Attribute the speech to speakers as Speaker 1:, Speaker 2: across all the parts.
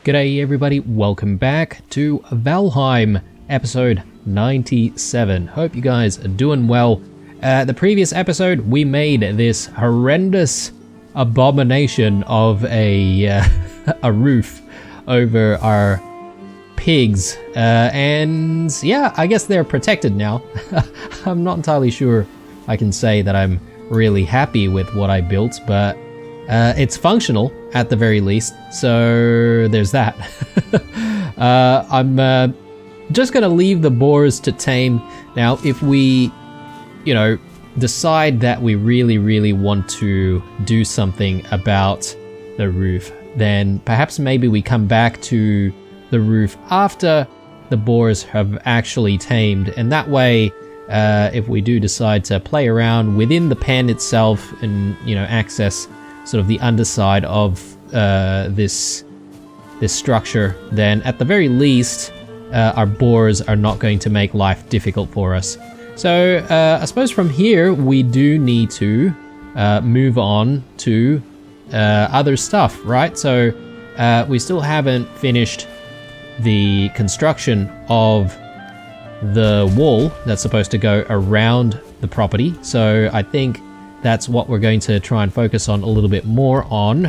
Speaker 1: G'day everybody, welcome back to Valheim, episode 97. Hope you guys are doing well. The previous episode, we made this horrendous abomination of a roof over our pigs. And yeah, I guess they're protected now. I'm not entirely sure I can say that I'm really happy with what I built, but it's functional at the very least, so there's that. I'm just gonna leave the boars to tame. Now, if we, decide that we really want to do something about the roof, then perhaps maybe we come back to the roof after the boars have actually tamed, and that way, if we do decide to play around within the pen itself and, access sort of the underside of this structure, then at the very least our boars are not going to make life difficult for us. So I suppose from here we do need to move on to other stuff, right? So we still haven't finished the construction of the wall that's supposed to go around the property, so I think that's what we're going to try and focus on a little bit more on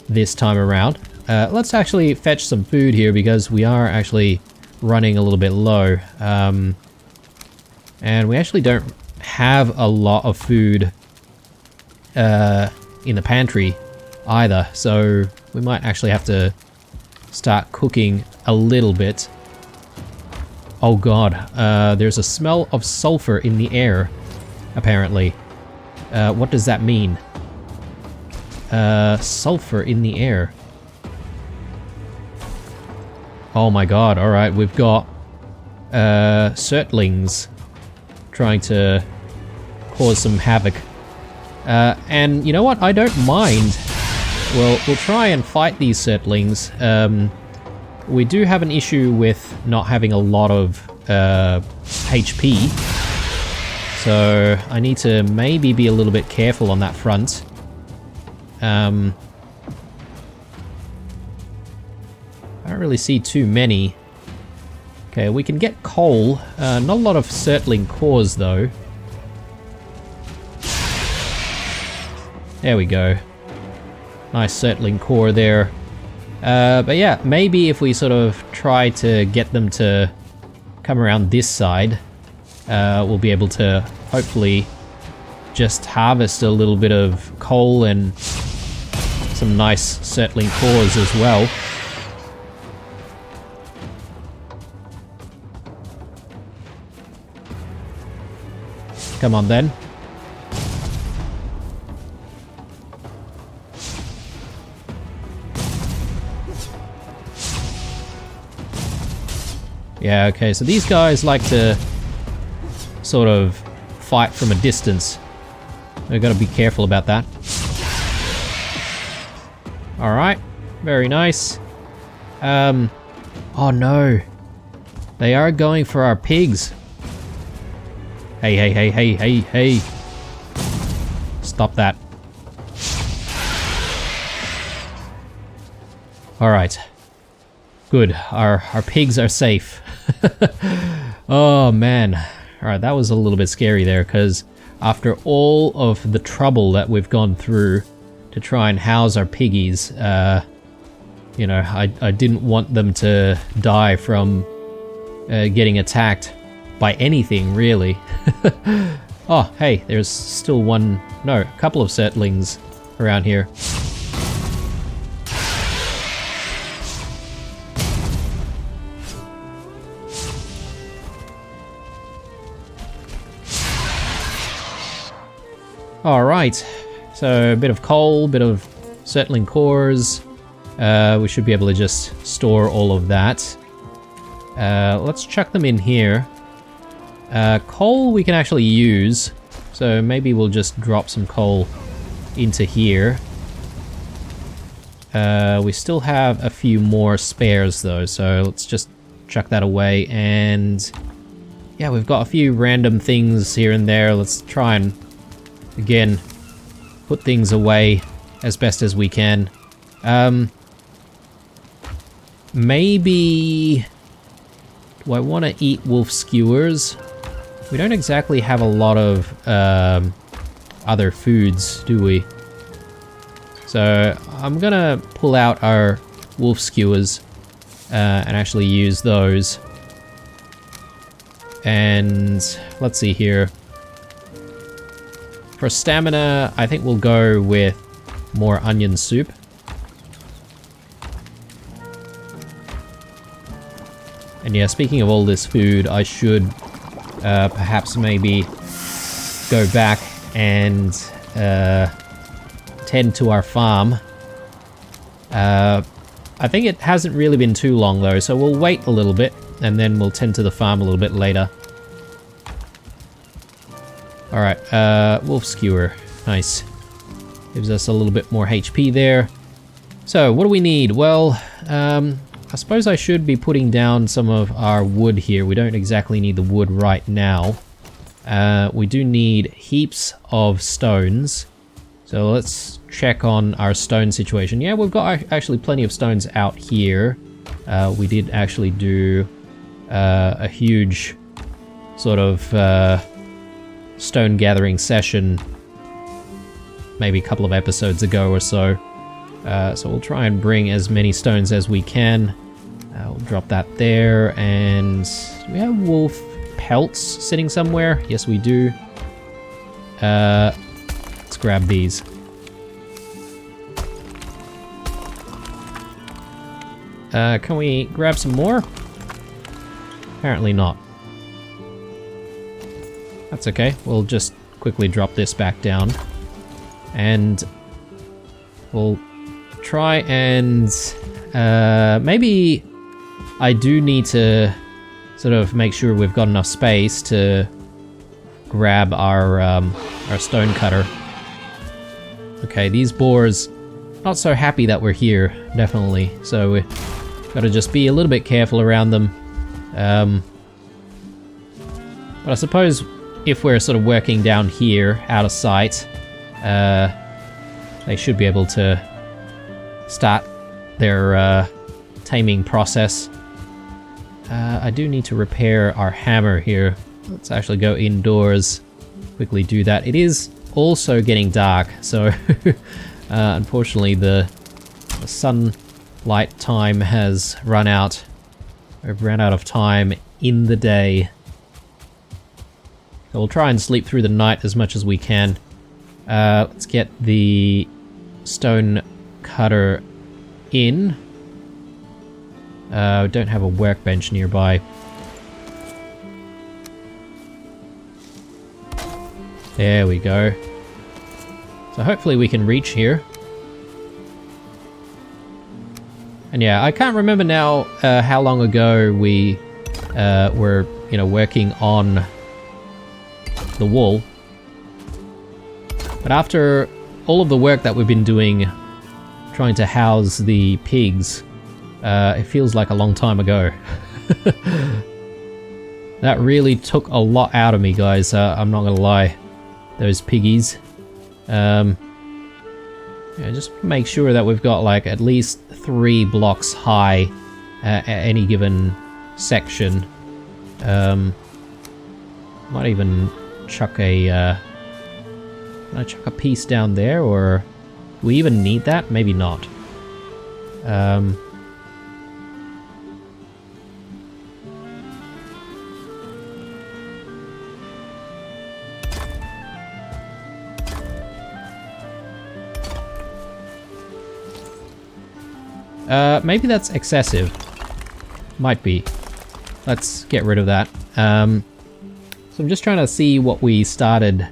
Speaker 1: this time around. Let's actually fetch some food here because we are actually running a little bit low. And we actually don't have a lot of food in the pantry either, so we might actually have to start cooking a little bit. Oh god, there's a smell of sulphur in the air, apparently. What does that mean? Sulphur in the air. Oh my god, alright, we've got Surtlings trying to cause some havoc. And you know what? I don't mind. We'll try and fight these Surtlings. We do have an issue with not having a lot of HP. So I need to maybe be a little bit careful on that front. I don't really see too many. Okay, we can get coal. Not a lot of Surtling cores though. There we go. Nice Surtling core there. But yeah, maybe if we sort of try to get them to come around this side, we'll be able to hopefully just harvest a little bit of coal and some nice Surtling cores as well. Come on then. Yeah, okay, so these guys like to sort of fight from a distance. We've got to be careful about that. Alright, very nice. Oh no. They are going for our pigs. Hey. Stop that. Alright. Good, our pigs are safe. Oh man. Alright, that was a little bit scary there, because after all of the trouble that we've gone through to try and house our piggies, I didn't want them to die from getting attacked by anything, really. Oh, hey, there's still a couple of Surtlings around here. Alright, so a bit of coal, bit of Surtling cores. We should be able to just store all of that. Let's chuck them in here. Coal we can actually use, so maybe we'll just drop some coal into here. We still have a few more spares though, so let's just chuck that away. And yeah, we've got a few random things here and there. Let's try and again put things away as best as we can. maybe... Do I want to eat wolf skewers? We don't exactly have a lot of other foods, do we? So I'm gonna pull out our wolf skewers and actually use those. And let's see here. For stamina, I think we'll go with more onion soup. And yeah, speaking of all this food, I should perhaps maybe go back and tend to our farm. I think it hasn't really been too long though, so we'll wait a little bit and then we'll tend to the farm a little bit later. Alright, wolf skewer. Nice. Gives us a little bit more HP there. So, what do we need? Well, I suppose I should be putting down some of our wood here. We don't exactly need the wood right now. We do need heaps of stones. So let's check on our stone situation. Yeah, we've got actually plenty of stones out here. We did actually do a huge sort of stone gathering session maybe a couple of episodes ago or so. So we'll try and bring as many stones as we can. We'll drop that there, and do we have wolf pelts sitting somewhere? Yes, we do. Let's grab these. Can we grab some more? Apparently not. That's okay. We'll just quickly drop this back down. And we'll try and maybe I do need to sort of make sure we've got enough space to grab our stone cutter. Okay, these boars not so happy that we're here, definitely. So we gotta just be a little bit careful around them. But I suppose if we're sort of working down here, out of sight, they should be able to start their taming process. I do need to repair our hammer here. Let's actually go indoors, quickly do that. It is also getting dark, so unfortunately the sunlight time has run out. We've run out of time in the day. So we'll try and sleep through the night as much as we can. Let's get the stone cutter in. Don't have a workbench nearby. There we go. So hopefully we can reach here. And yeah, I can't remember now how long ago we were, working on the wool. But after all of the work that we've been doing trying to house the pigs, it feels like a long time ago. That really took a lot out of me, guys. I'm not gonna lie. Those piggies. Yeah, just make sure that we've got like at least 3 blocks high at any given section. Might even chuck a can I chuck a piece down there, or do we even need that? Maybe not. Maybe that's excessive. Might be. Let's get rid of that. So I'm just trying to see what we started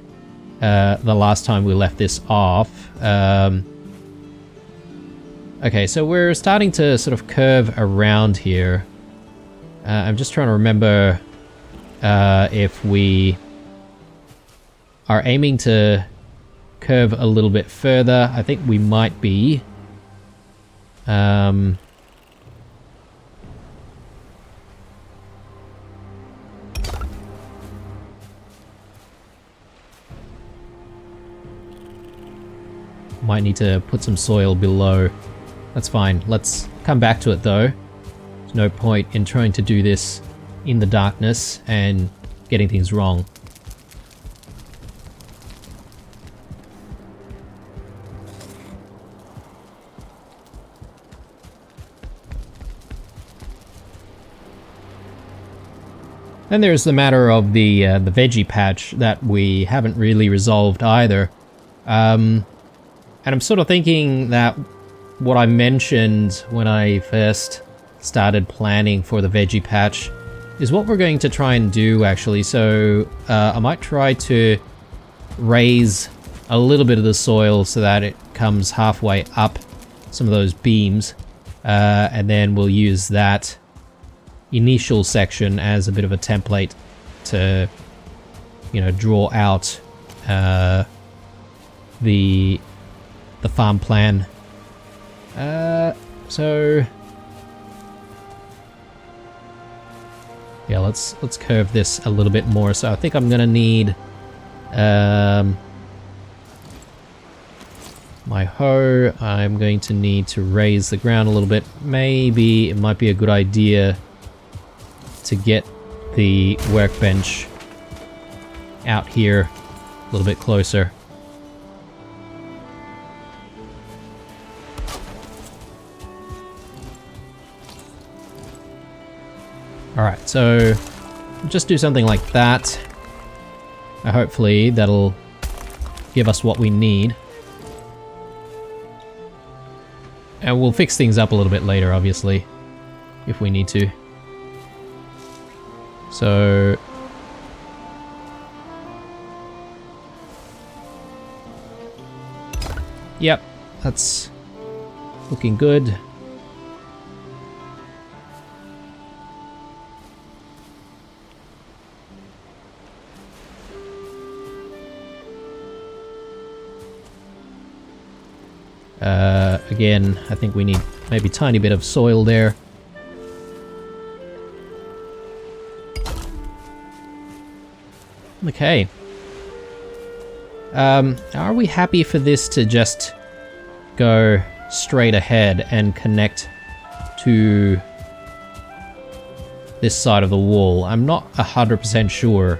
Speaker 1: the last time we left this off. Okay, so we're starting to sort of curve around here. I'm just trying to remember if we are aiming to curve a little bit further. I think we might be. Might need to put some soil below. That's fine. Let's come back to it though. There's no point in trying to do this in the darkness and getting things wrong. Then there's the matter of the veggie patch that we haven't really resolved either. And I'm sort of thinking that what I mentioned when I first started planning for the veggie patch is what we're going to try and do actually. So I might try to raise a little bit of the soil so that it comes halfway up some of those beams, and then we'll use that initial section as a bit of a template to, you know, draw out the farm plan. So yeah, let's curve this a little bit more. So I think I'm gonna need my hoe. I'm going to need to raise the ground a little bit. Maybe it might be a good idea to get the workbench out here a little bit closer. Alright, so just do something like that. Hopefully that'll give us what we need. And we'll fix things up a little bit later, obviously, if we need to. So yep, that's looking good. Again, I think we need maybe a tiny bit of soil there. Okay. Are we happy for this to just go straight ahead and connect to this side of the wall? I'm not 100% sure.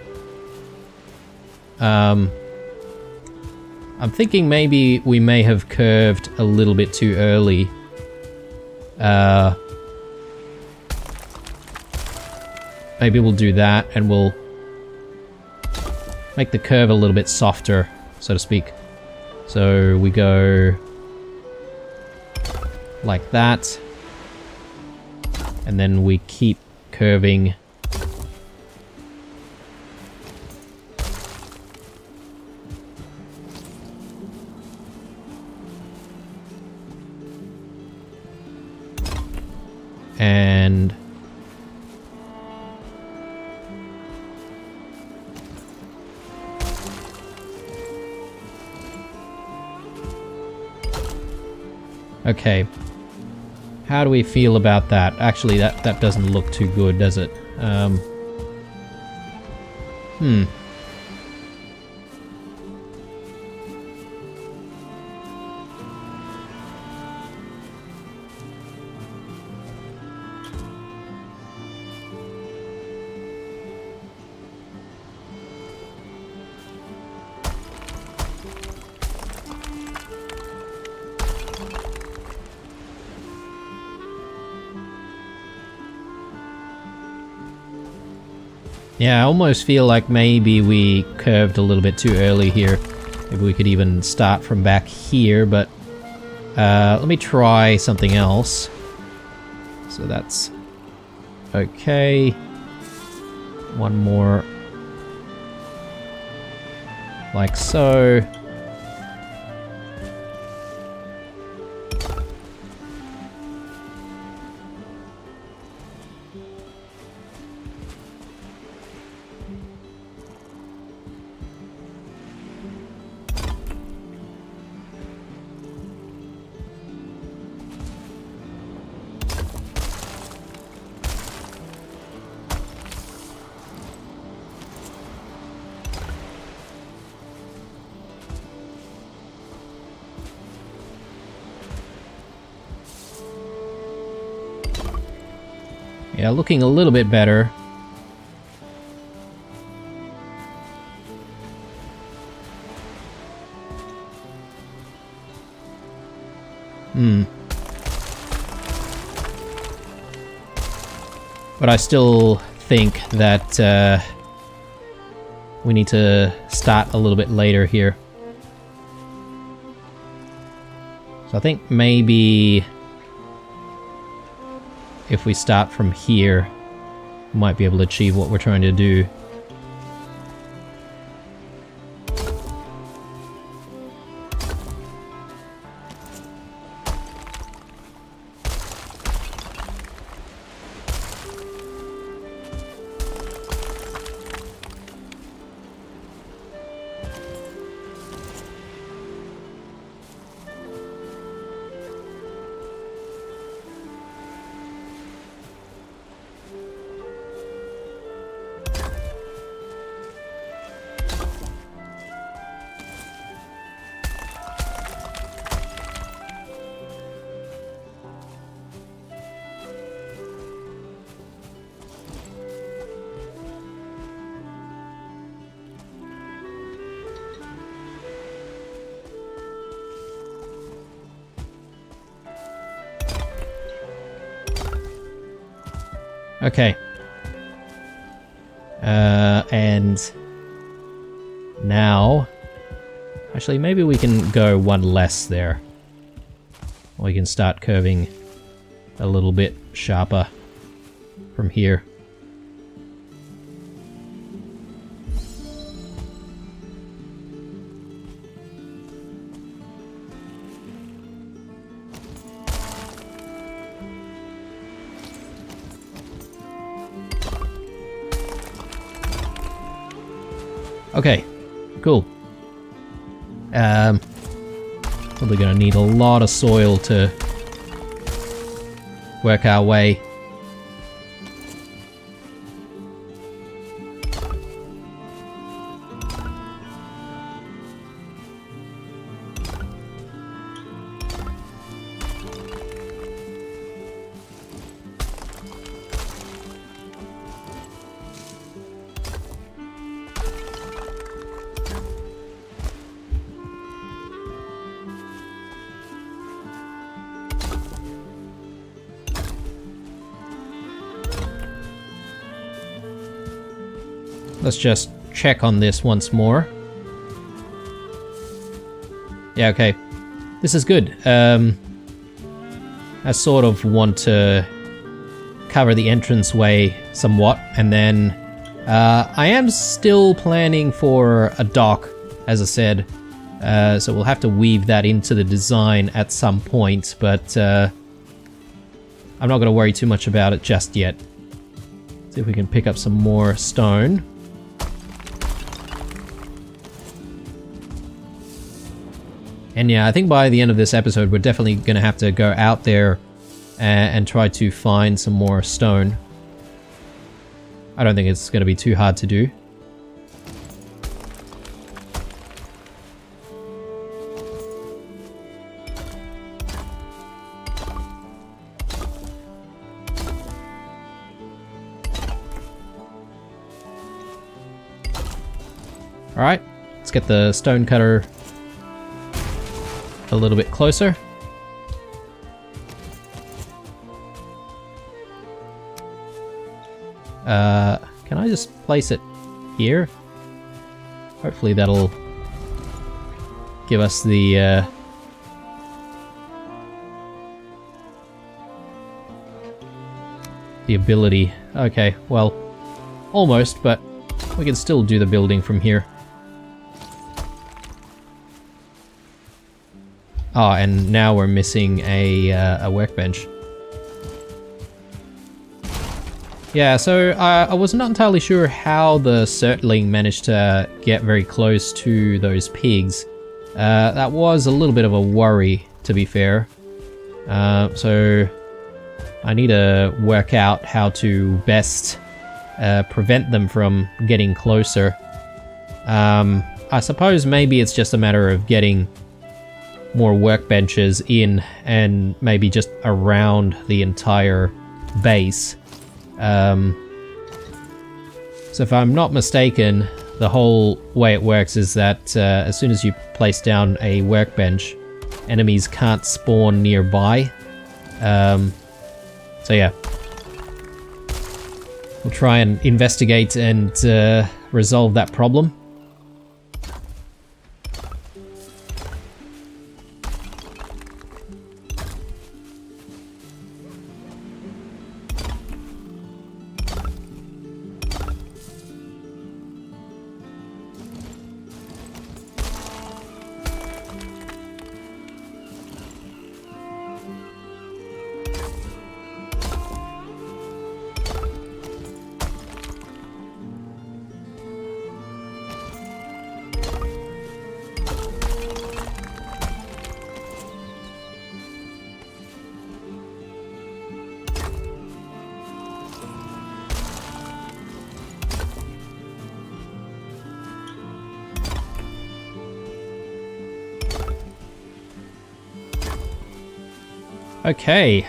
Speaker 1: I'm thinking maybe we may have curved a little bit too early. Maybe we'll do that and we'll make the curve a little bit softer, so to speak. So we go like that, and then we keep curving and okay. How do we feel about that? Actually, that doesn't look too good, does it? Yeah, I almost feel like maybe we curved a little bit too early here. Maybe we could even start from back here, but let me try something else. So that's okay. One more like so. Yeah, looking a little bit better. But I still think that we need to start a little bit later here. So I think maybe if we start from here, we might be able to achieve what we're trying to do. Okay. And now, actually maybe we can go one less there. We can start curving a little bit sharper from here. Okay, cool. Probably gonna need a lot of soil to work our way. Let's just check on this once more. Yeah, okay. This is good. I sort of want to cover the entranceway somewhat, and then I am still planning for a dock, as I said. So we'll have to weave that into the design at some point, but I'm not going to worry too much about it just yet. See if we can pick up some more stone. And yeah, I think by the end of this episode, we're definitely going to have to go out there and try to find some more stone. I don't think it's going to be too hard to do. Alright, let's get the stone cutter a little bit closer. Can I just place it here? Hopefully that'll give us the ability. Okay, well, almost, but we can still do the building from here. Oh, and now we're missing a workbench. Yeah, so I was not entirely sure how the Surtling managed to get very close to those pigs. That was a little bit of a worry, to be fair. So I need to work out how to best prevent them from getting closer. I suppose maybe it's just a matter of getting more workbenches in and maybe just around the entire base. So if I'm not mistaken, the whole way it works is that as soon as you place down a workbench, enemies can't spawn nearby. So yeah. We'll try and investigate and resolve that problem. Okay,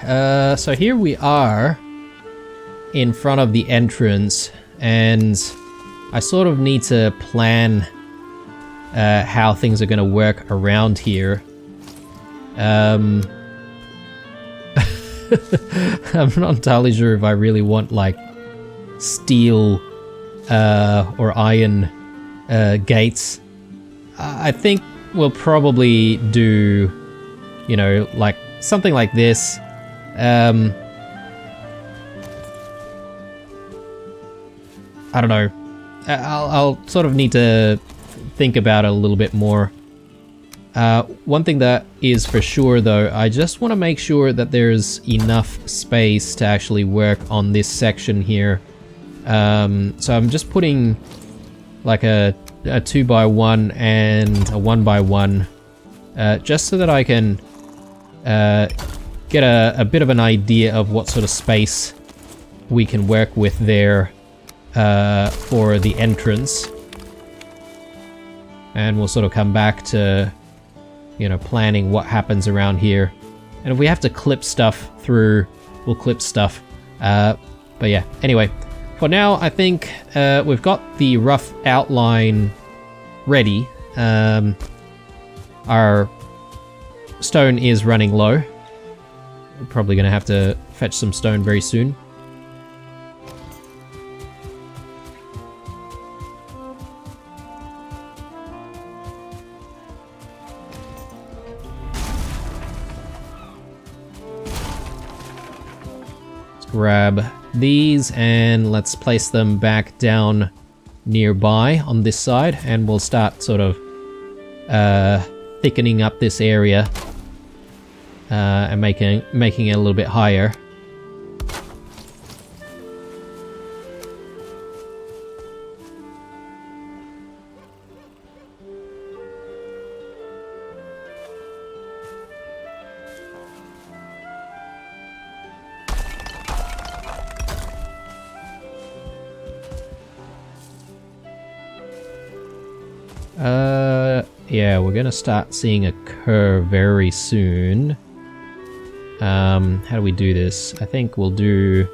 Speaker 1: so here we are in front of the entrance, and I sort of need to plan how things are going to work around here. I'm not entirely sure if I really want like steel or iron gates. I think we'll probably do, you know, like something like this. I don't know. I'll sort of need to think about it a little bit more. One thing that is for sure though, I just want to make sure that there's enough space to actually work on this section here. So I'm just putting like a 2x1 and a 1x1 just so that I can get a bit of an idea of what sort of space we can work with there for the entrance. And we'll sort of come back to, you know, planning what happens around here. And if we have to clip stuff through, we'll clip stuff. But yeah, anyway, for now, I think we've got the rough outline ready. Our stone is running low. We're probably going to have to fetch some stone very soon. Let's grab these and let's place them back down nearby on this side, and we'll start sort of thickening up this area and making it a little bit higher. Yeah, we're gonna start seeing a curve very soon. How do we do this? I think we'll do...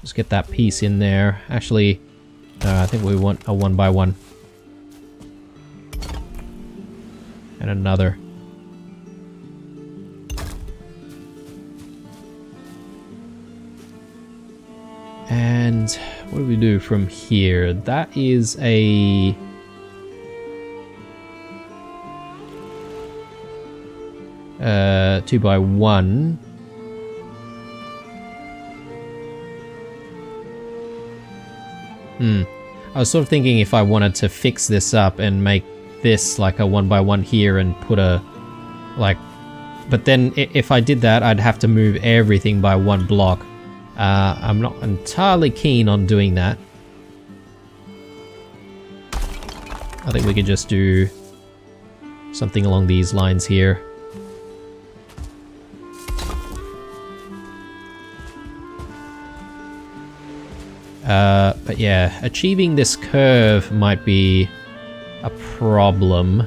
Speaker 1: Just get that piece in there. Actually, I think we want a 1x1. And another. And what do we do from here? That is a... uh, 2x1. I was sort of thinking if I wanted to fix this up and make this like a 1x1 here and put a like, but then if I did that, I'd have to move everything by one block. I'm not entirely keen on doing that. I think we could just do something along these lines here. But yeah, achieving this curve might be a problem.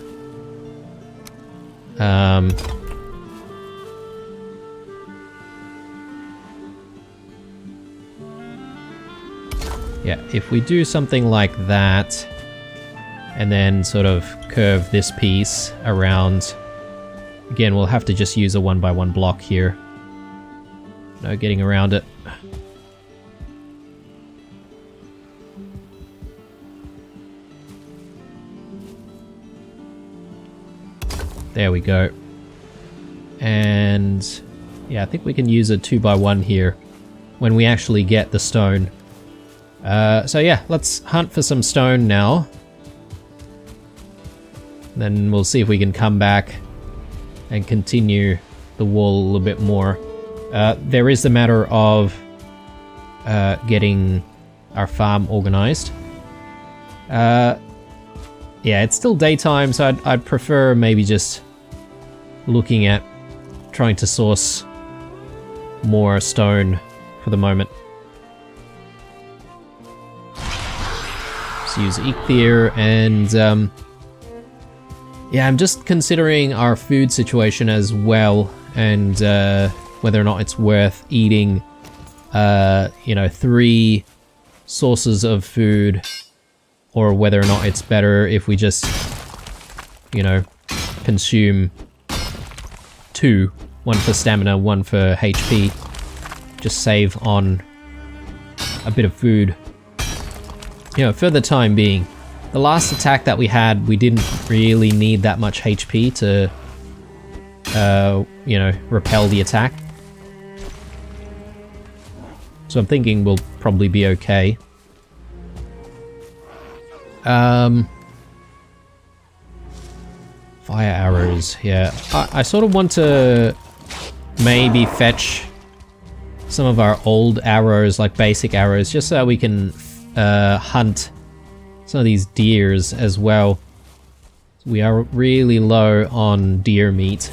Speaker 1: Yeah, if we do something like that, and then sort of curve this piece around, again, we'll have to just use a 1x1 block here. No getting around it. There we go. And yeah, I think we can use a 2x1 here when we actually get the stone. So yeah, let's hunt for some stone now. Then we'll see if we can come back and continue the wall a little bit more. There is the matter of getting our farm organized. Yeah, it's still daytime, so I'd prefer maybe just looking at trying to source more stone for the moment. Let's use Eikthyr, and yeah, I'm just considering our food situation as well, and whether or not it's worth eating, 3 sources of food, or whether or not it's better if we just, consume 2, 1 for stamina, 1 for HP, just save on a bit of food, for the time being. The last attack that we had, we didn't really need that much HP to, repel the attack. So I'm thinking we'll probably be okay. Fire arrows, yeah. I sort of want to maybe fetch some of our old arrows, like basic arrows, just so we can hunt some of these deers as well. We are really low on deer meat.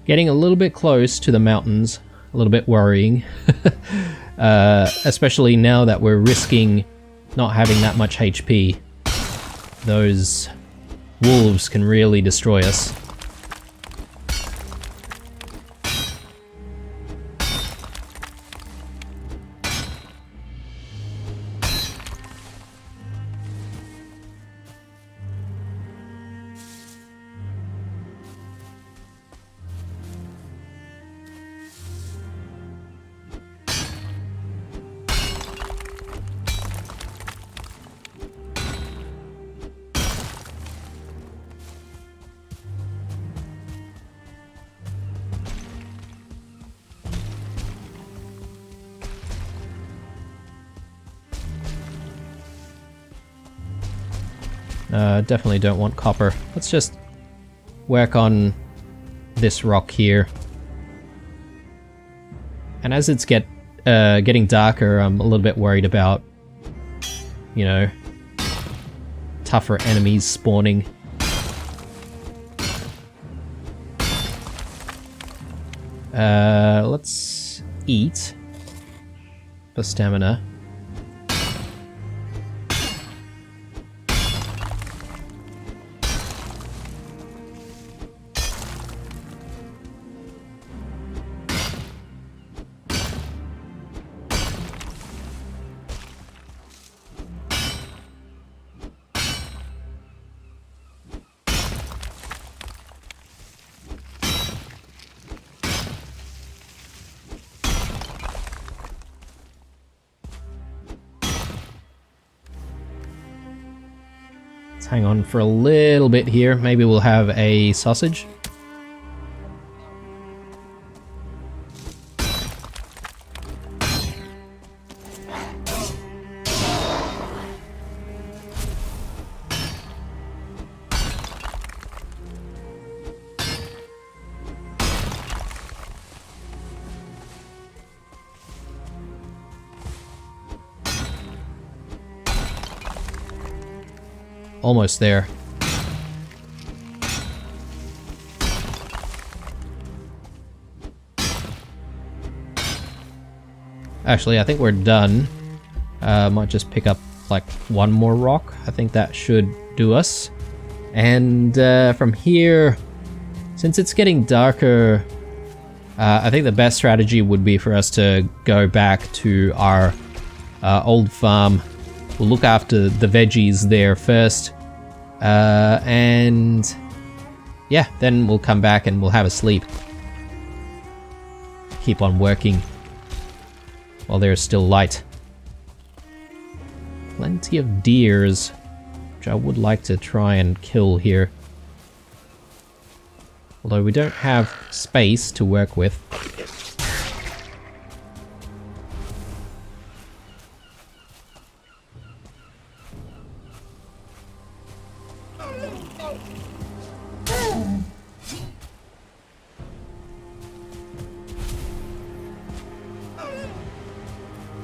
Speaker 1: Getting a little bit close to the mountains, a little bit worrying. Especially now that we're risking not having that much HP. Those wolves can really destroy us. Definitely don't want copper. Let's just work on this rock here. And as it's getting darker, I'm a little bit worried about, tougher enemies spawning. Let's eat for stamina. Let's hang on for a little bit here. Maybe we'll have a sausage. Almost there. Actually, I think we're done. Might just pick up like one more rock. I think that should do us. And from here, since it's getting darker, I think the best strategy would be for us to go back to our old farm. We'll look after the veggies there first. And yeah, then we'll come back and we'll have a sleep. Keep on working while there's still light. Plenty of deers, which I would like to try and kill here. Although we don't have space to work with.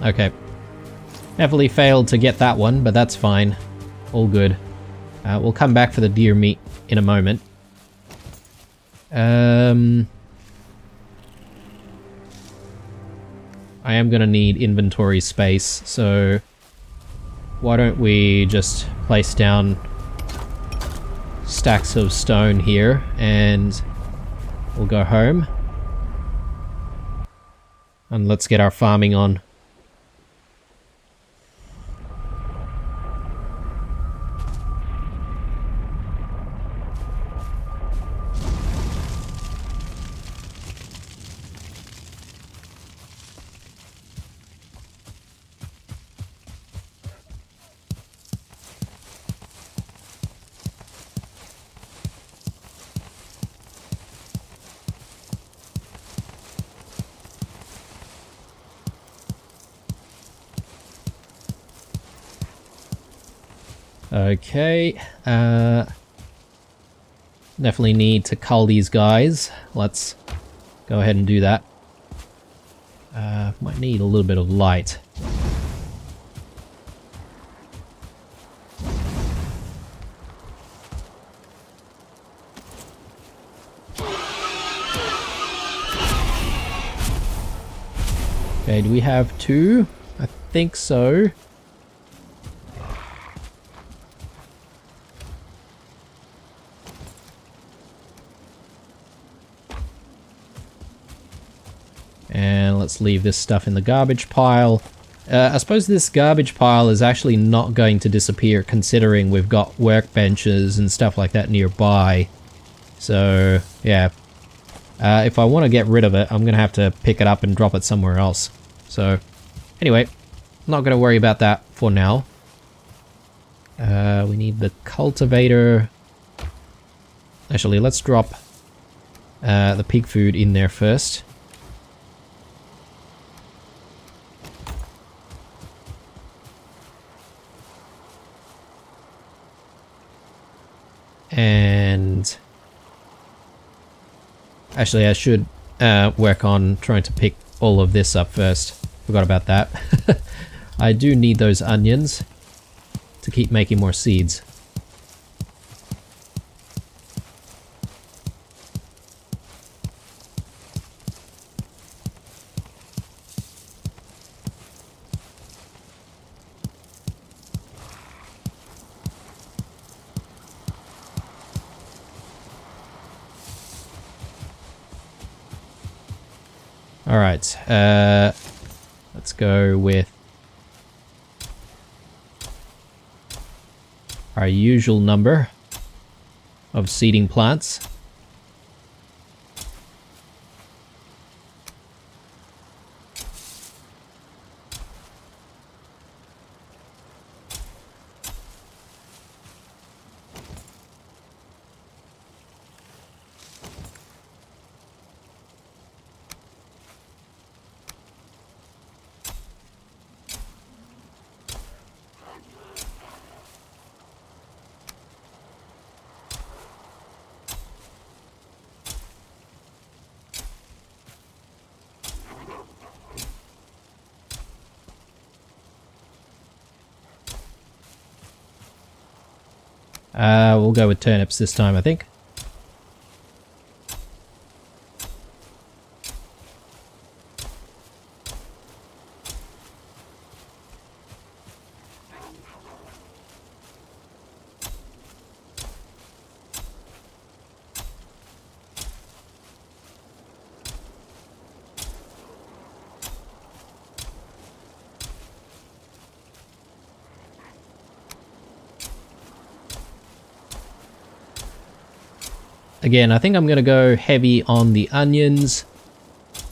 Speaker 1: Okay. Definitely failed to get that one, but that's fine. All good. We'll come back for the deer meat in a moment. I am gonna need inventory space, so why don't we just place down stacks of stone here and we'll go home. And let's get our farming on. Okay, definitely need to cull these guys. Let's go ahead and do that. Might need a little bit of light. Okay, do we have two? I think so. And let's leave this stuff in the garbage pile. I suppose this garbage pile is actually not going to disappear considering we've got workbenches and stuff like that nearby. So, yeah. If I want to get rid of it, I'm going to have to pick it up and drop it somewhere else. So, anyway, not going to worry about that for now. We need the cultivator. Actually, let's drop the pig food in there first. And actually I should work on trying to pick all of this up first. Forgot about that. I do need those onions to keep making more seeds. Alright, let's go with our usual number of seeding plants. We'll go with turnips this time, I think. Again, I think I'm gonna go heavy on the onions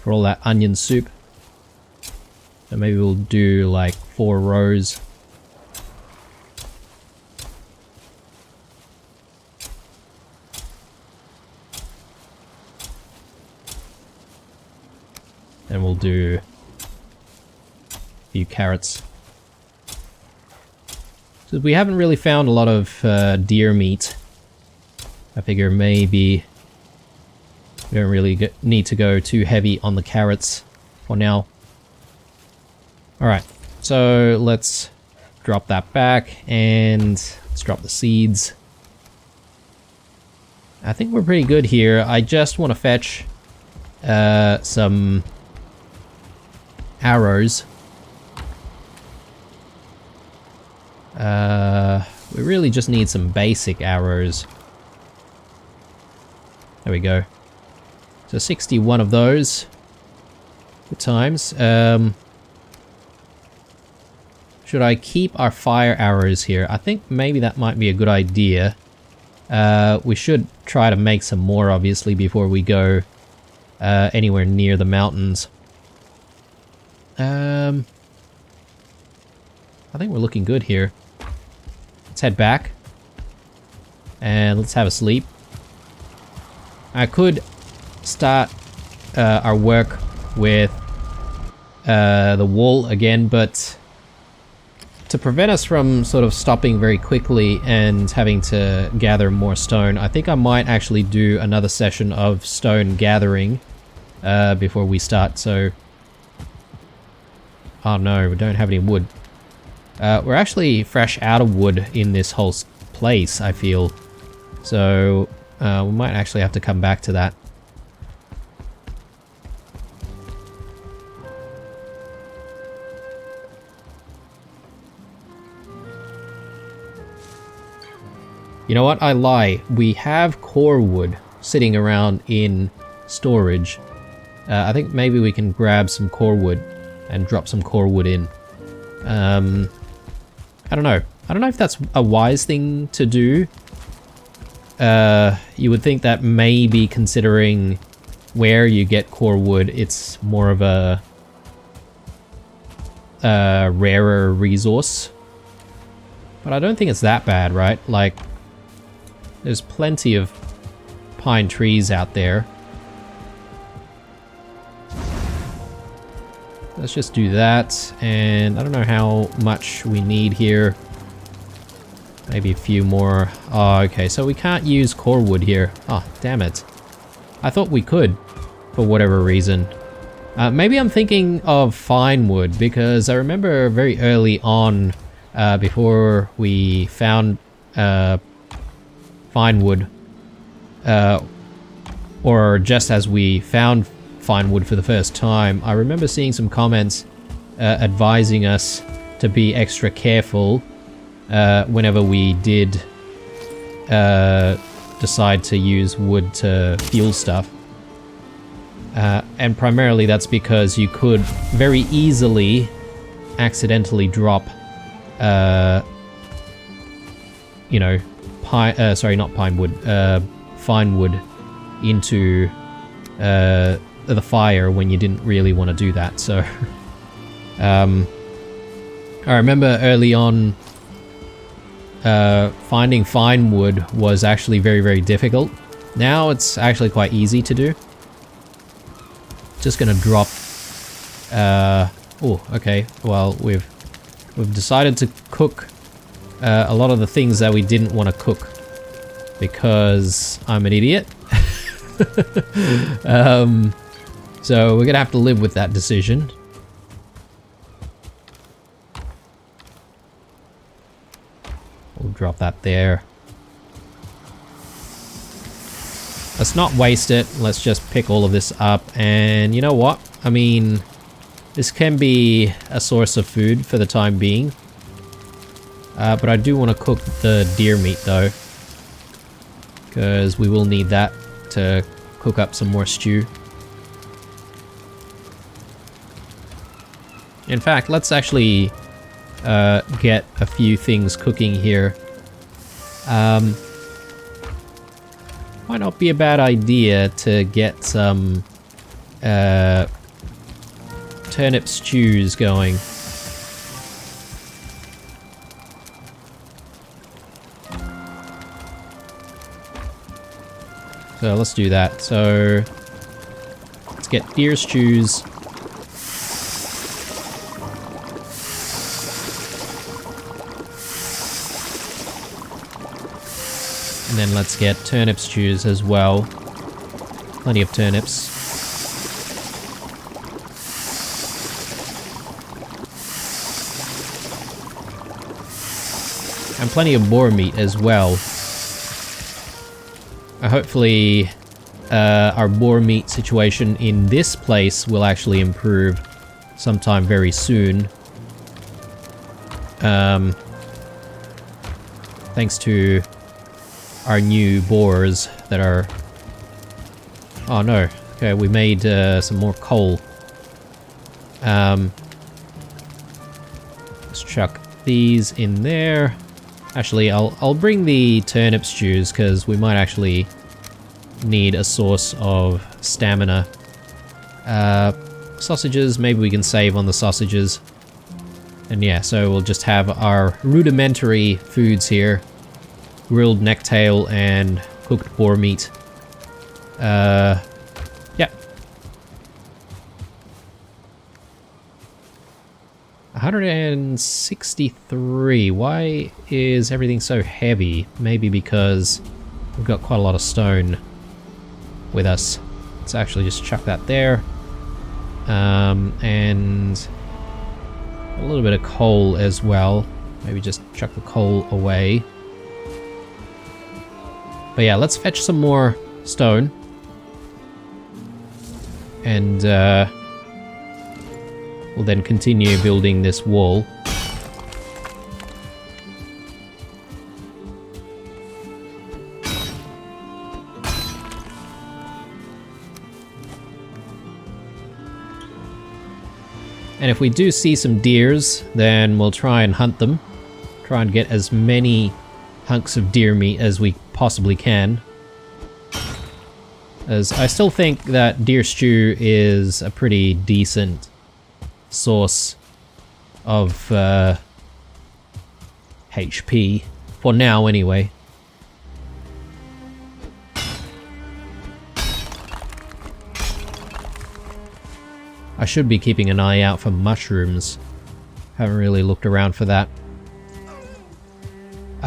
Speaker 1: for all that onion soup. So maybe we'll do like 4 rows. And we'll do a few carrots. So we haven't really found a lot of deer meat. I figure maybe we don't really need to go too heavy on the carrots for now. Alright, so let's drop that back and let's drop the seeds. I think we're pretty good here. I just want to fetch some arrows. We really just need some basic arrows. There we go. So 61 of those. Good times. Should I keep our fire arrows here? I think maybe that might be a good idea. We should try to make some more, obviously, before we go anywhere near the mountains. I think we're looking good here. Let's head back. And let's have a sleep. I could start our work with the wool again, but to prevent us from sort of stopping very quickly and having to gather more stone, I think I might actually do another session of stone gathering before we start. So, oh no, we don't have any wood. We're actually fresh out of wood in this whole place, I feel. So we might actually have to come back to that. You know what? I lie. We have core wood sitting around in storage. I think maybe we can grab some core wood and drop some core wood in. I don't know. I don't know if that's a wise thing to do. You would think that maybe considering where you get core wood, it's more of a rarer resource. But I don't think it's that bad, right? Like, there's plenty of pine trees out there. Let's just do that, and I don't know how much we need here. Maybe a few more. Oh, okay, so we can't use core wood here. Oh, damn it. I thought we could, for whatever reason. Maybe I'm thinking of fine wood, because I remember very early on, before we found fine wood, or just as we found fine wood for the first time, I remember seeing some comments advising us to be extra careful whenever we did decide to use wood to fuel stuff. And primarily that's because you could very easily accidentally drop, you know, fine wood into the fire when you didn't really want to do that. So I remember early on finding fine wood was actually very, very difficult. Now it's actually quite easy to do. Just gonna drop oh, okay, well we've decided to cook a lot of the things that we didn't want to cook because I'm an idiot. So we're gonna have to live with that decision. We'll drop that there. let's not waste it. Let's just pick all of this up. And you know what? I mean, this can be a source of food for the time being. But I do want to cook the deer meat though, because we will need that to cook up some more stew. In fact, let's actually get a few things cooking here. Might not be a bad idea to get some turnip stews going. So let's do that. So let's get deer stews. And then let's get turnip stews as well. Plenty of turnips. And plenty of boar meat as well. Hopefully our boar meat situation in this place will actually improve sometime very soon. Thanks to our new boars that are... Oh no, okay, we made some more coal. Let's chuck these in there. Actually, I'll bring the turnip stews because we might actually need a source of stamina. Sausages, maybe we can save on the sausages. And yeah, so we'll just have our rudimentary foods here. Grilled necktail and cooked boar meat. Yeah. 163. Why is everything so heavy? Maybe because we've got quite a lot of stone with us. Let's actually just chuck that there. And a little bit of coal as well. Maybe just chuck the coal away. But yeah, let's fetch some more stone. And we'll then continue building this wall. And if we do see some deers, then we'll try and hunt them. Try and get as many hunks of deer meat as we possibly can. As I still think that deer stew is a pretty decent source of HP, for now anyway. I should be keeping an eye out for mushrooms. Haven't really looked around for that.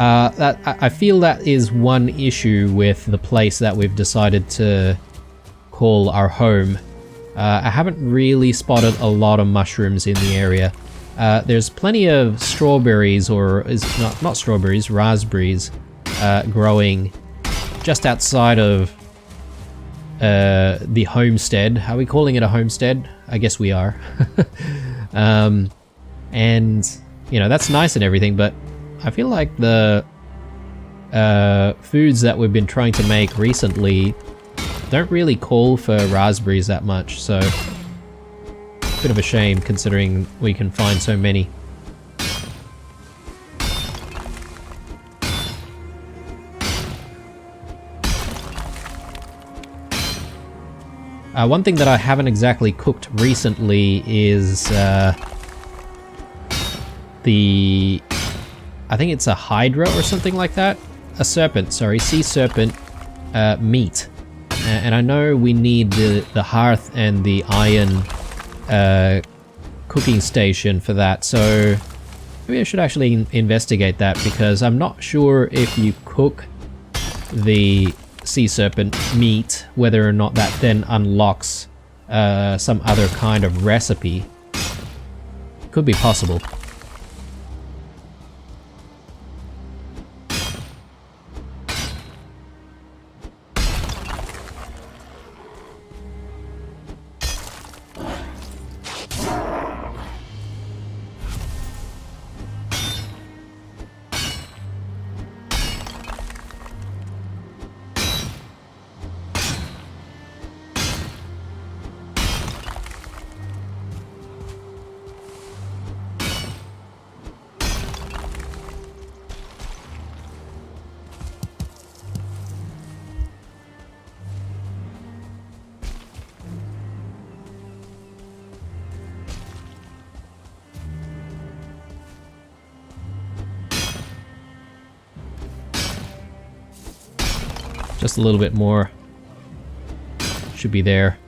Speaker 1: I feel that is one issue with the place that we've decided to call our home. I haven't really spotted a lot of mushrooms in the area. There's plenty of strawberries, or not strawberries, raspberries, growing just outside of the homestead. Are we calling it a homestead? I guess we are. And, you know, that's nice and everything, but I feel like the foods that we've been trying to make recently don't really call for raspberries that much, so bit of a shame considering we can find so many. One thing that I haven't exactly cooked recently is I think it's a hydra or something like that. A serpent, sorry, sea serpent meat. And I know we need the hearth and the iron cooking station for that, so maybe I should actually investigate that, because I'm not sure if you cook the sea serpent meat, whether or not that then unlocks some other kind of recipe. Could be possible. Just a little bit more. Should be there.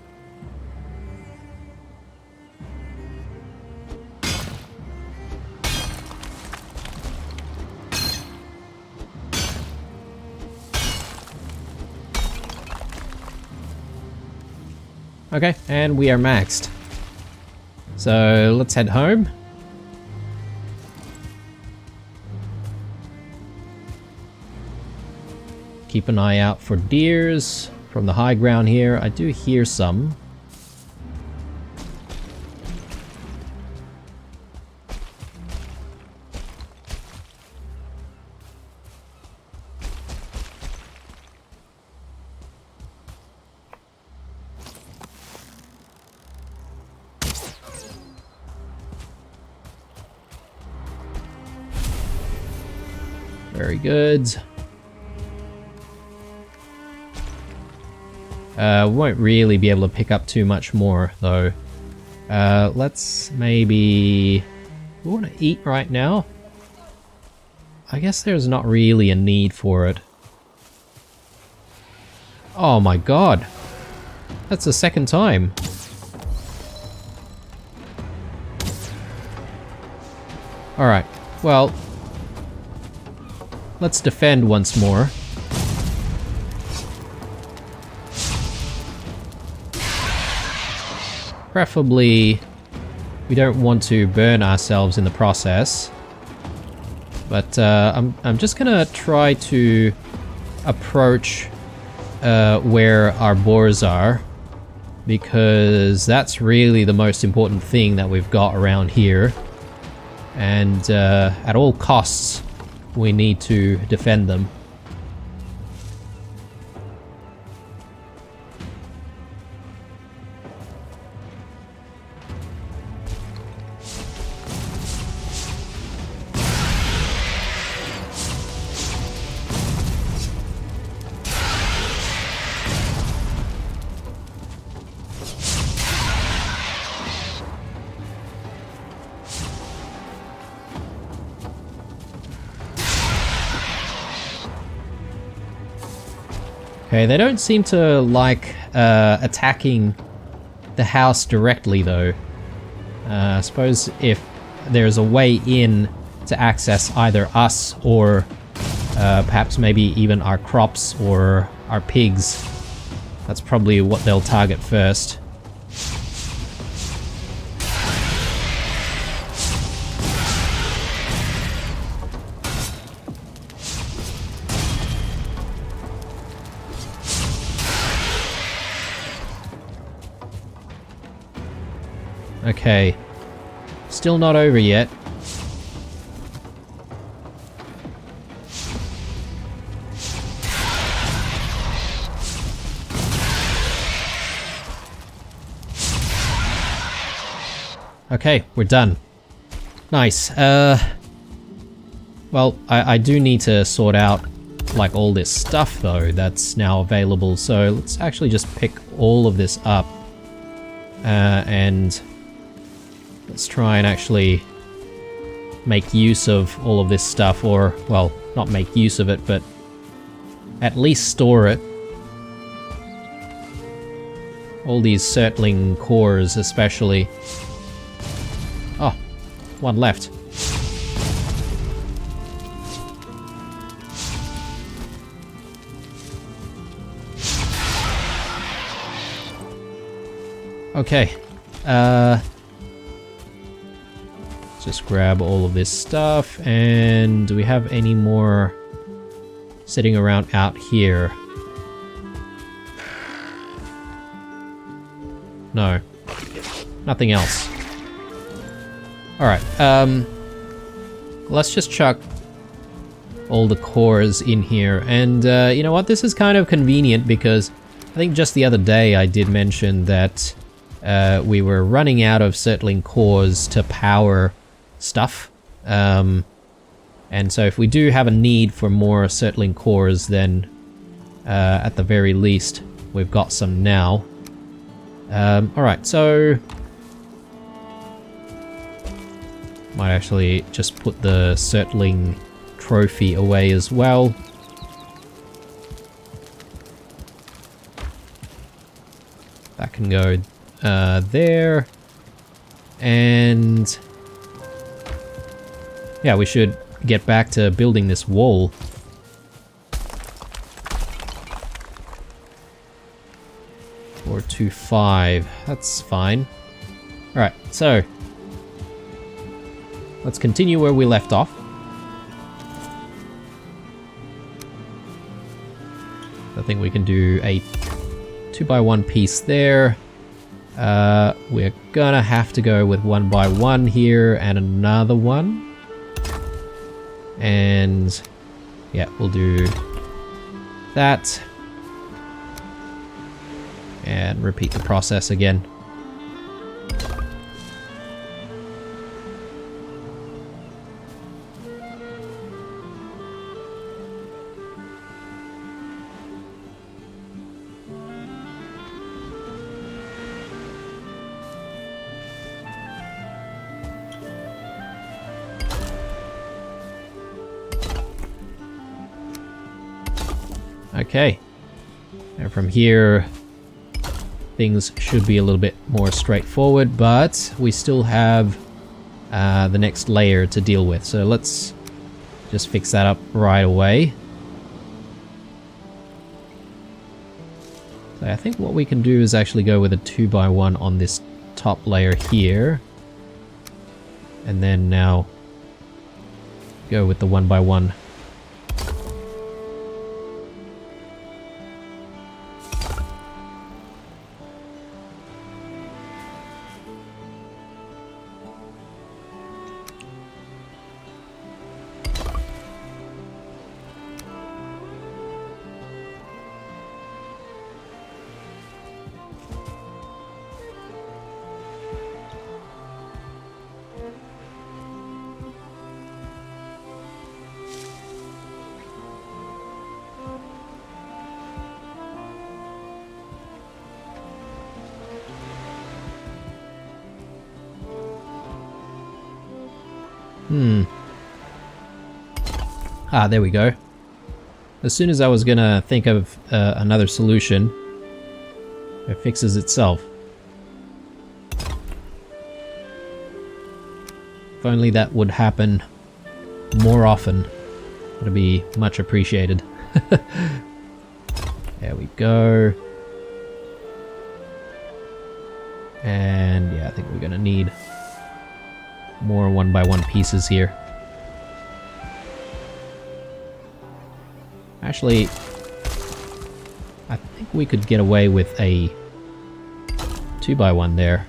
Speaker 1: Okay, and we are maxed. So let's head home. Keep an eye out for deers from the high ground here. I do hear some. Very good. Won't really be able to pick up too much more though. Let's maybe... We want to eat right now? I guess there's not really a need for it. Oh my god. That's the second time. Alright, well... Let's defend once more. Preferably, we don't want to burn ourselves in the process. But I'm just gonna try to approach where our boars are, because that's really the most important thing that we've got around here. And at all costs, we need to defend them. Okay, they don't seem to like attacking the house directly though. I suppose if there's a way in to access either us or perhaps maybe even our crops or our pigs, that's probably what they'll target first. Okay, still not over yet. Okay, we're done. Nice. Well, I do need to sort out like all this stuff though that's now available, so let's actually just pick all of this up and let's try and actually make use of all of this stuff, or, well, not make use of it, but at least store it. All these Surtling cores especially. Oh, one left. Okay, just grab all of this stuff, and do we have any more sitting around out here? No. Nothing else. Alright, let's just chuck all the cores in here, and you know what, this is kind of convenient because I think just the other day I did mention that we were running out of Surtling cores to power stuff, and so if we do have a need for more Surtling cores, then at the very least we've got some now. Alright, so might actually just put the Surtling trophy away as well. That can go there. And yeah, we should get back to building this wall. 425. That's fine. Alright, so let's continue where we left off. I think we can do a 2x1 piece there. We're gonna have to go with 1x1 here and another one. And yeah, we'll do that. And repeat the process again. Okay, and from here things should be a little bit more straightforward, but we still have the next layer to deal with, so let's just fix that up right away. So I think what we can do is actually go with a 2x1 on this top layer here, and then now go with the 1x1. Ah, there we go. As soon as I was gonna think of another solution, it fixes itself. If only that would happen more often, it'd be much appreciated. There we go. And yeah, I think we're gonna need more 1x1 pieces here. Actually, I think we could get away with a 2x1 there.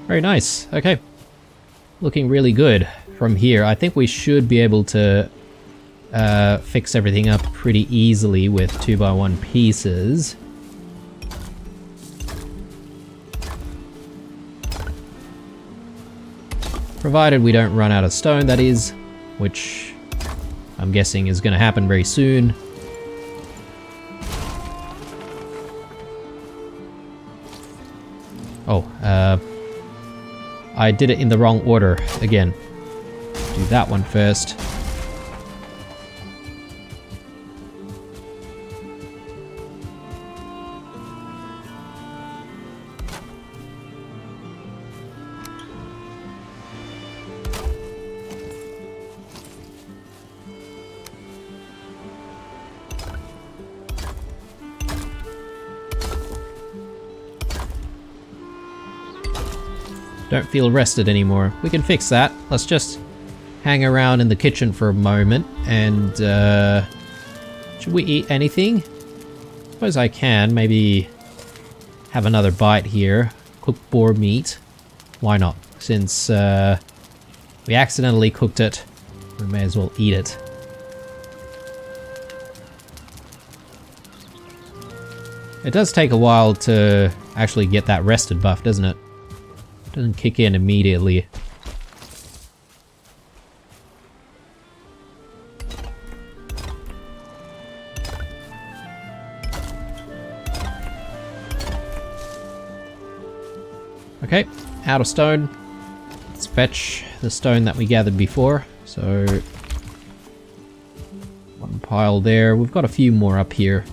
Speaker 1: Very nice. Okay. Looking really good from here. I think we should be able to fix everything up pretty easily with 2x1 pieces. Provided we don't run out of stone, that is, which I'm guessing is going to happen very soon. Oh, I did it in the wrong order again. Do that one first. Don't feel rested anymore. We can fix that. Let's just hang around in the kitchen for a moment and should we eat anything? I suppose I can. Maybe have another bite here. Cooked boar meat. Why not? Since we accidentally cooked it, we may as well eat it. It does take a while to actually get that rested buff, doesn't it? Doesn't kick in immediately. Okay, out of stone. Let's fetch the stone that we gathered before. So, one pile there. We've got a few more up here.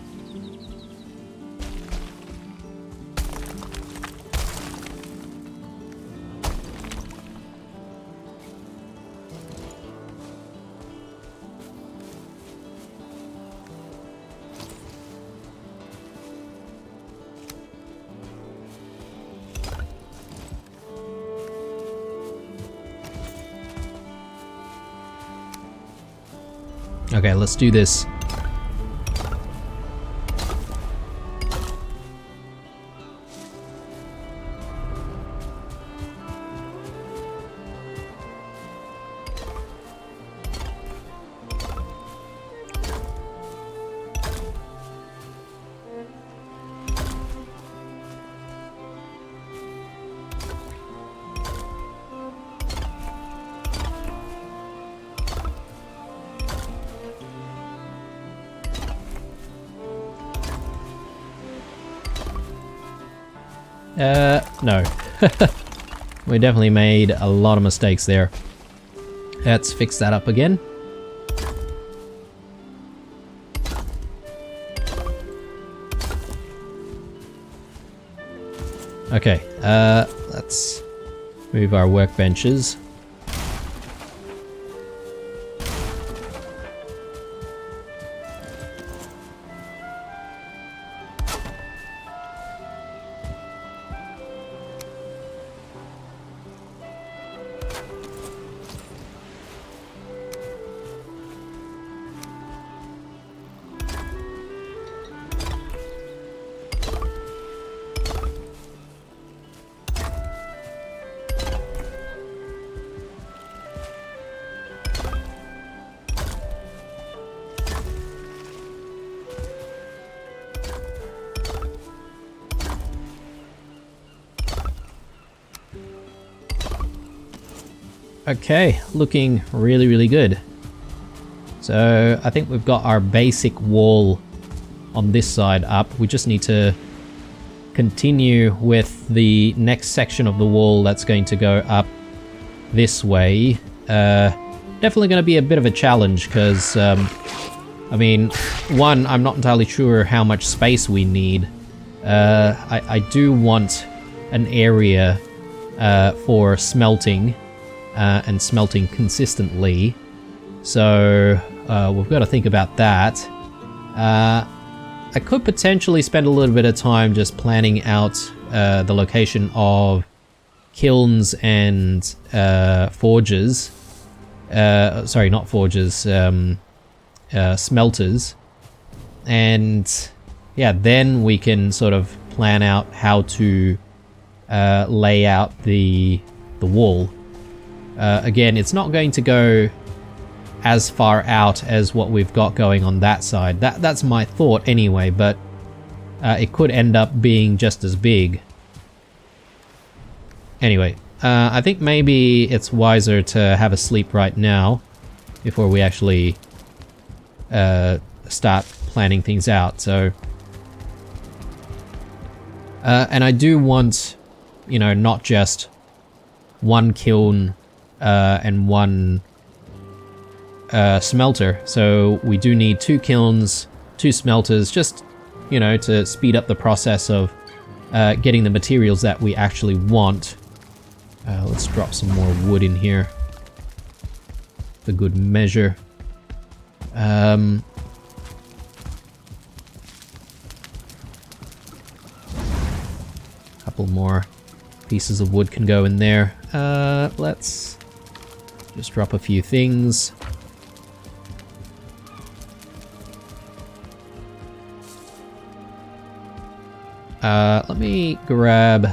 Speaker 1: Okay, let's do this. No. We definitely made a lot of mistakes there. Let's fix that up again. Okay, let's move our workbenches. Okay, looking really, really good. So I think we've got our basic wall on this side up. We just need to continue with the next section of the wall that's going to go up this way. Definitely going to be a bit of a challenge because, I mean, one, I'm not entirely sure how much space we need. I do want an area for smelting. And smelting consistently, so we've got to think about that. I could potentially spend a little bit of time just planning out the location of kilns and forges. Sorry, not forges, smelters. And yeah, then we can sort of plan out how to lay out the wall. Again, it's not going to go as far out as what we've got going on that side. That's my thought anyway, but it could end up being just as big. Anyway, I think maybe it's wiser to have a sleep right now before we actually start planning things out. So, and I do want, you know, not just one kiln and one smelter. So we do need 2 kilns, 2 smelters, just, you know, to speed up the process of getting the materials that we actually want. Let's drop some more wood in here for good measure. Couple more pieces of wood can go in there. Let's just drop a few things. Let me grab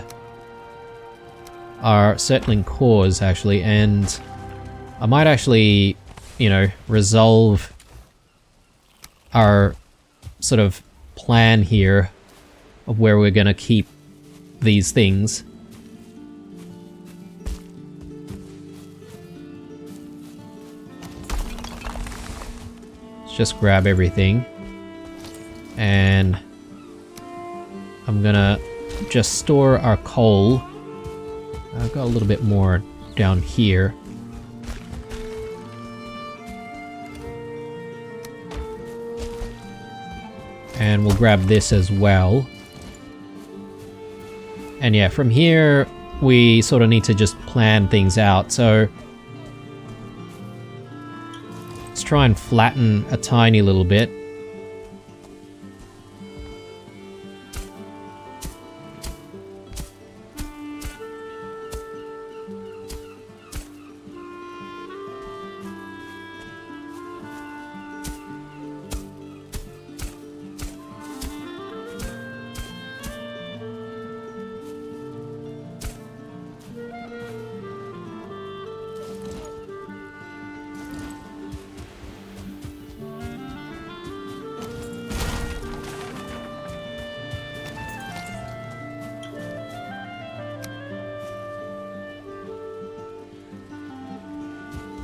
Speaker 1: our Surtling cores, actually, and I might actually, you know, resolve our sort of plan here of where we're gonna keep these things. Let's just grab everything, and I'm gonna just store our coal I've got a little bit more down here. And we'll grab this as well. And yeah, from here, we sort of need to just plan things out. So let's try and flatten a tiny little bit.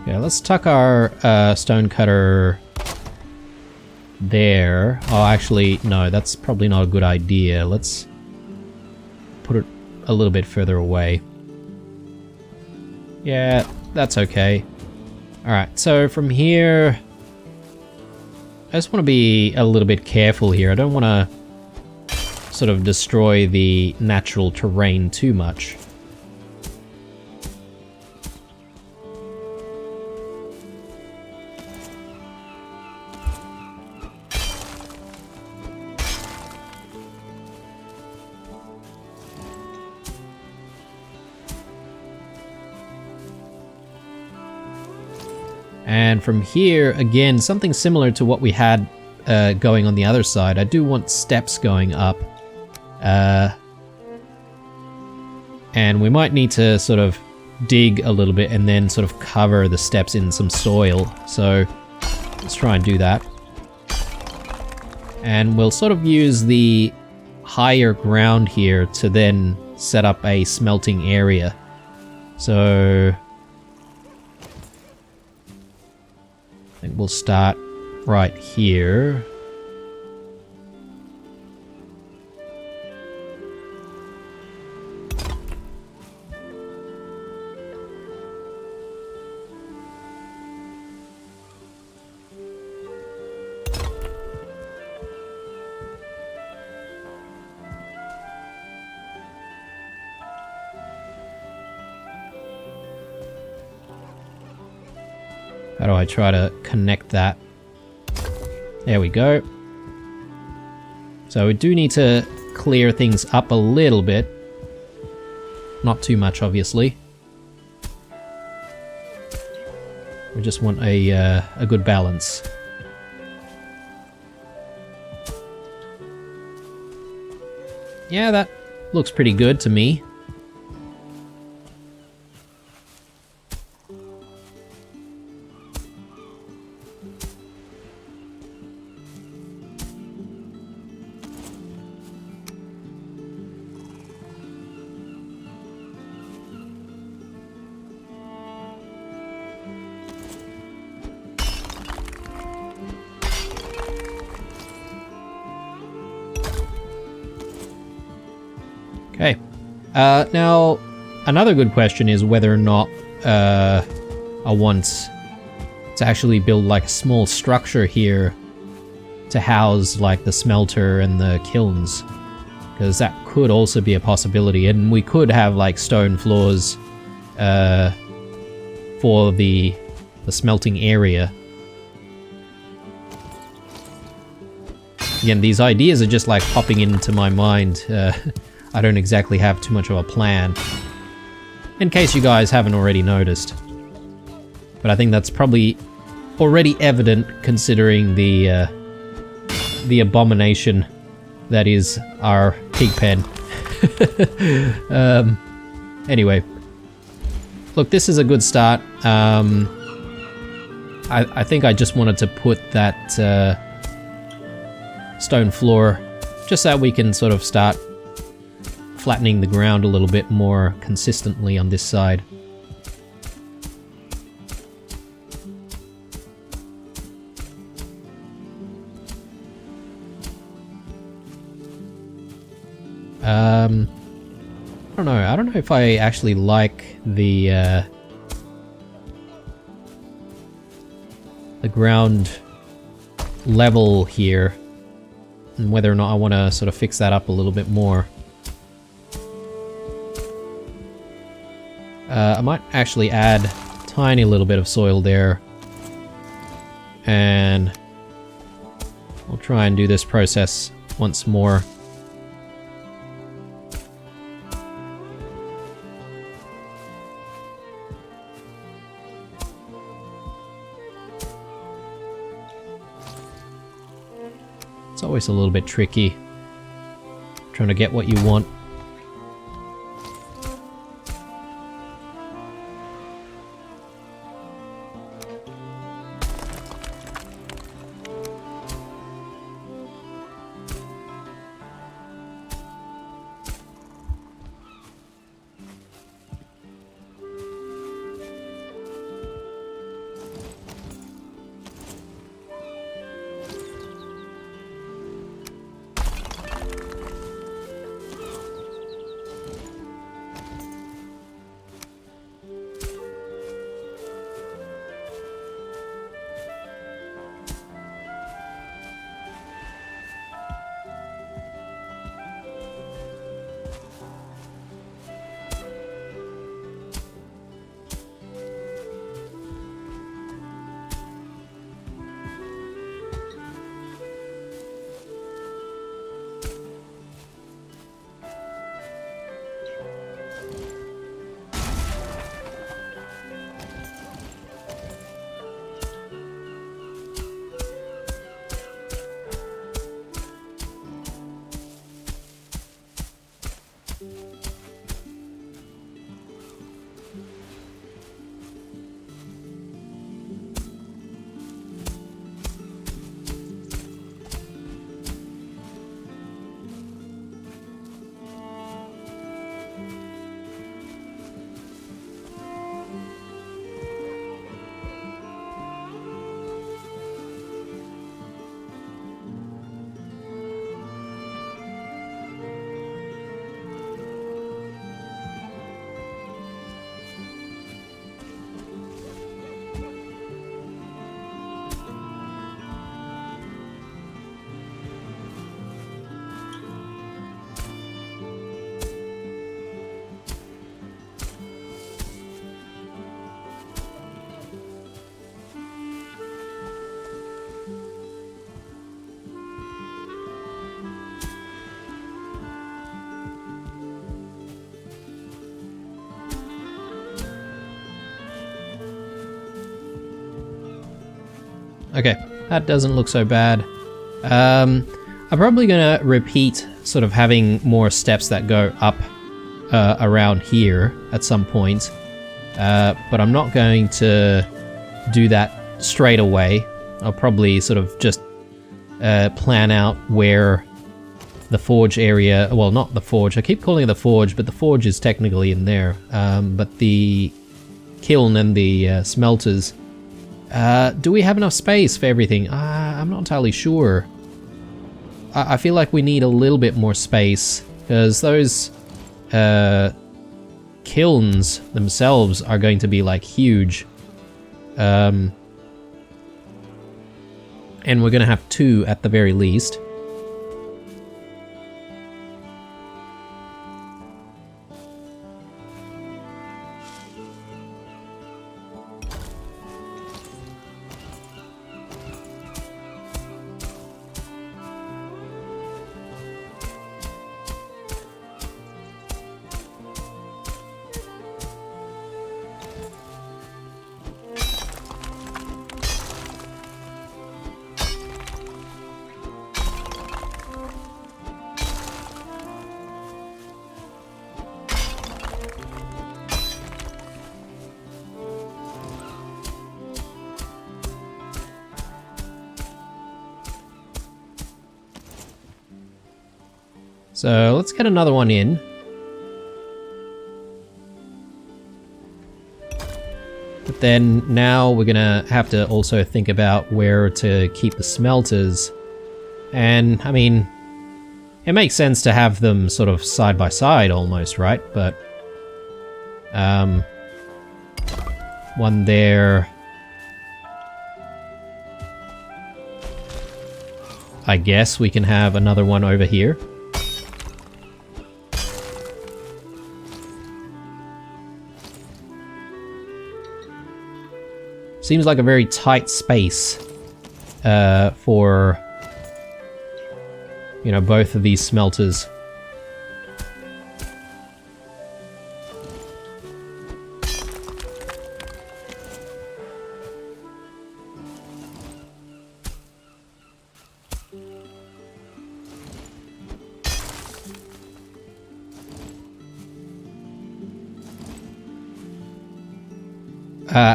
Speaker 1: Yeah, let's tuck our stone cutter there. Oh, actually, no, that's probably not a good idea. Let's put it a little bit further away. Yeah, that's okay. Alright, so from here, I just want to be a little bit careful here. I don't want to sort of destroy the natural terrain too much. And from here, again, something similar to what we had going on the other side. I do want steps going up. And we might need to sort of dig a little bit and then sort of cover the steps in some soil. So let's try and do that. And we'll sort of use the higher ground here to then set up a smelting area. So I think we'll start right here. How do I try to connect that? There we go. So we do need to clear things up a little bit. Not too much, obviously. We just want a good balance. Yeah, that looks pretty good to me. Okay. Now, another good question is whether or not I want to actually build like a small structure here to house like the smelter and the kilns, because that could also be a possibility, and we could have like stone floors for the smelting area. Again, these ideas are just like popping into my mind. I don't exactly have too much of a plan, in case you guys haven't already noticed. But I think that's probably already evident considering the abomination that is our pig pen. Anyway, look, this is a good start. I think I just wanted to put that stone floor just so that we can sort of start flattening the ground a little bit more consistently on this side. don't know. I don't know if I actually like the ground level here, and whether or not I want to sort of fix that up a little bit more. I might actually add a tiny little bit of soil there, and I'll try and do this process once more. It's always a little bit tricky, trying to get what you want. Okay, that doesn't look so bad. I'm probably gonna repeat sort of having more steps that go up around here at some point, but I'm not going to do that straight away. I'll probably sort of just plan out where the forge area, well, not the forge, I keep calling it the forge, but the forge is technically in there, but the kiln and the smelters. Do we have enough space for everything? I'm not entirely sure. I feel like we need a little bit more space, because those kilns themselves are going to be like huge. And we're going to have 2 at the very least. So let's get another one in. But then now we're gonna have to also think about where to keep the smelters. And I mean, it makes sense to have them sort of side by side almost, right? But one there. I guess we can have another one over here. Seems like a very tight space for, you know, both of these smelters.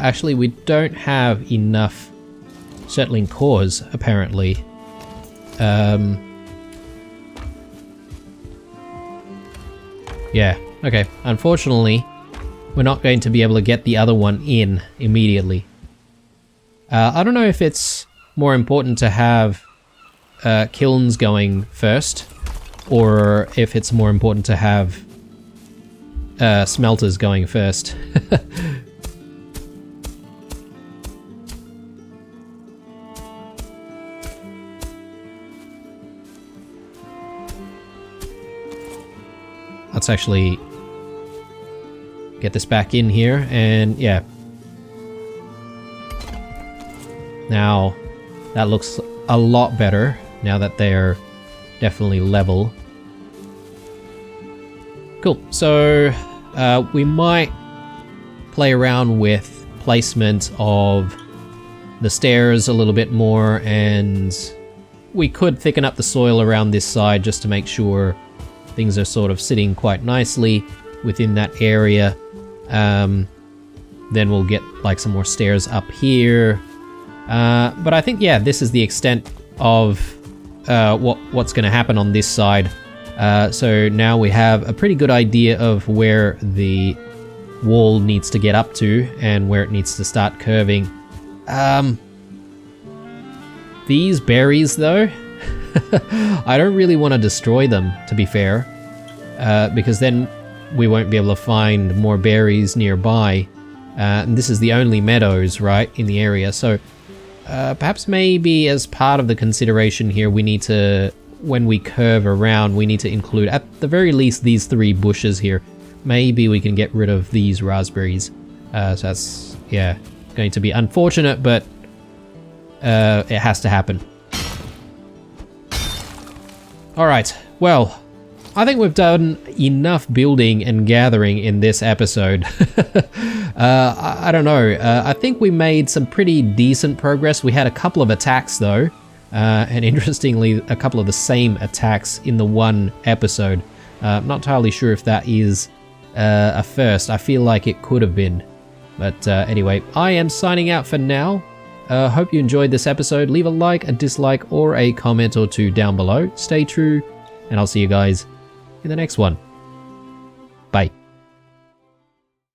Speaker 1: Actually, we don't have enough Surtling cores, apparently. Yeah, okay. Unfortunately, we're not going to be able to get the other one in immediately. I don't know if it's more important to have kilns going first, or if it's more important to have smelters going first. Let's actually get this back in here, and yeah. Now, that looks a lot better, now that they're definitely level. Cool, so we might play around with placement of the stairs a little bit more, and we could thicken up the soil around this side just to make sure things are sort of sitting quite nicely within that area. Then we'll get like some more stairs up here. But I think, yeah, this is the extent of what's going to happen on this side. So now we have a pretty good idea of where the wall needs to get up to and where it needs to start curving. These berries, though, I don't really want to destroy them, to be fair, because then we won't be able to find more berries nearby. And this is the only meadows, right, in the area. So perhaps maybe as part of the consideration here, we need to, when we curve around, we need to include at the very least these 3 bushes here. Maybe we can get rid of these raspberries. So that's, yeah, going to be unfortunate, but it has to happen. Alright, well, I think we've done enough building and gathering in this episode. I don't know, I think we made some pretty decent progress. We had a couple of attacks though, and interestingly, a couple of the same attacks in the one episode. I'm not entirely sure if that is a first. I feel like it could have been. But anyway, I am signing out for now. Hope you enjoyed this episode. Leave a like, a dislike, or a comment or two down below. Stay true, and I'll see you guys in the next one.